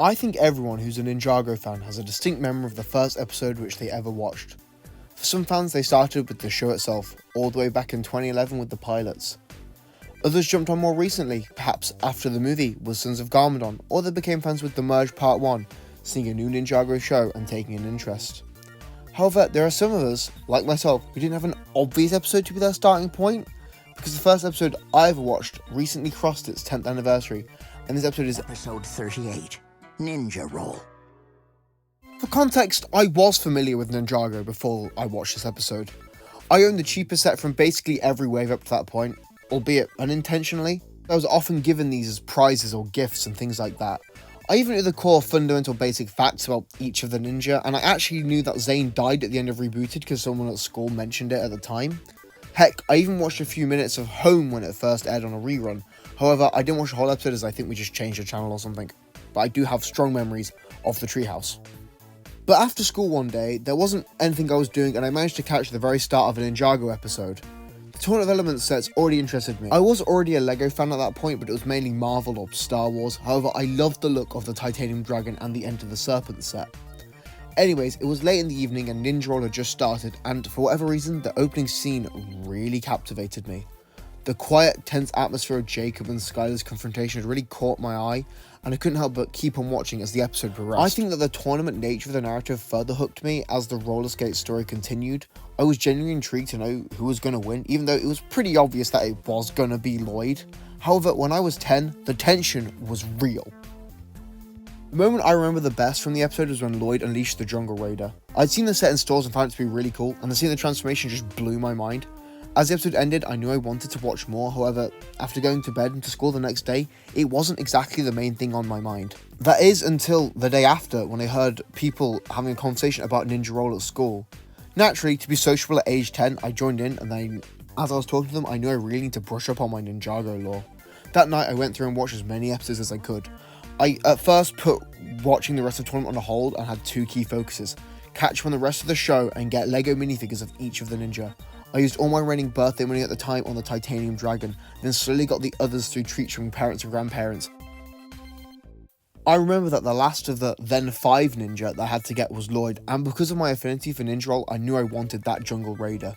I think everyone who's a Ninjago fan has a distinct memory of the first episode which they ever watched. For some fans, they started with the show itself, all the way back in 2011 with the pilots. Others jumped on more recently, perhaps after the movie with Sons of Garmadon, or they became fans with The Merge Part 1, seeing a new Ninjago show and taking an interest. However, there are some of us, like myself, who didn't have an obvious episode to be their starting point, because the first episode I ever watched recently crossed its 10th anniversary, and this episode is Episode 38, Ninja Roll. For context, I was familiar with Ninjago before I watched this episode. I owned the cheapest set from basically every wave up to that point, albeit unintentionally. I was often given these as prizes or gifts and things like that. I even knew the core fundamental basic facts about each of the ninja, and I actually knew that Zane died at the end of Rebooted because someone at school mentioned it at the time. Heck, I even watched a few minutes of Home when it first aired on a rerun. However, I didn't watch the whole episode as I think we just changed the channel or something. But I do have strong memories of the treehouse. But after school one day, there wasn't anything I was doing and I managed to catch the very start of a Ninjago episode. The Tournament of Elements sets already interested me. I was already a LEGO fan at that point, but it was mainly Marvel or Star Wars. However, I loved the look of the Titanium Dragon and the Enter the Serpent set. Anyways, it was late in the evening and Ninja Roll had just started, and for whatever reason, the opening scene really captivated me. The quiet, tense atmosphere of Jacob and Skylar's confrontation had really caught my eye, and I couldn't help but keep on watching as the episode progressed. I think that the tournament nature of the narrative further hooked me as the roller skate story continued. I was genuinely intrigued to know who was going to win, even though it was pretty obvious that it was going to be Lloyd. However, when I was 10, the tension was real. The moment I remember the best from the episode was when Lloyd unleashed the Jungle Raider. I'd seen the set in stores and found it to be really cool, and the scene of the transformation just blew my mind. As the episode ended, I knew I wanted to watch more. However, after going to bed and to school the next day, it wasn't exactly the main thing on my mind. That is until the day after, when I heard people having a conversation about Ninja Roll at school. Naturally, to be sociable at age 10, I joined in, and then as I was talking to them, I knew I really need to brush up on my Ninjago lore. That night, I went through and watched as many episodes as I could. I at first put watching the rest of the tournament on a hold and had two key focuses: catch up on the rest of the show and get LEGO minifigures of each of the ninja. I used all my remaining birthday money at the time on the Titanium Dragon, then slowly got the others through treats from parents and grandparents. I remember that the last of the then 5 ninja that I had to get was Lloyd, and because of my affinity for Ninja Roll, I knew I wanted that Jungle Raider.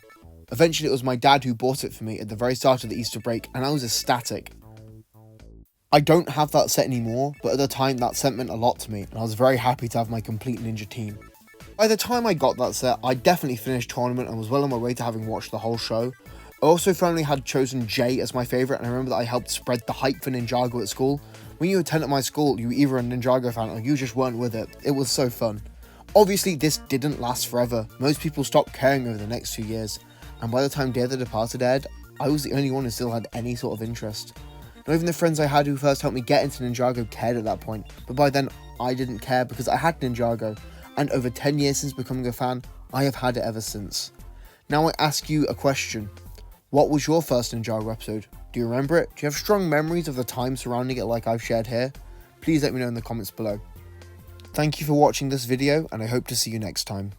Eventually it was my dad who bought it for me at the very start of the Easter break, and I was ecstatic. I don't have that set anymore, but at the time that set meant a lot to me, and I was very happy to have my complete ninja team. By the time I got that set, I definitely finished tournament and was well on my way to having watched the whole show. I also finally had chosen Jay as my favourite, and I remember that I helped spread the hype for Ninjago at school. When you attend at my school, you were either a Ninjago fan or you just weren't with it. It was so fun. Obviously, this didn't last forever. Most people stopped caring over the next 2 years, and by the time Day of the Departed aired, I was the only one who still had any sort of interest. Not even the friends I had who first helped me get into Ninjago cared at that point, but by then I didn't care because I had Ninjago, and over 10 years since becoming a fan, I have had it ever since. Now I ask you a question. What was your first Ninjago episode? Do you remember it? Do you have strong memories of the time surrounding it like I've shared here? Please let me know in the comments below. Thank you for watching this video, and I hope to see you next time.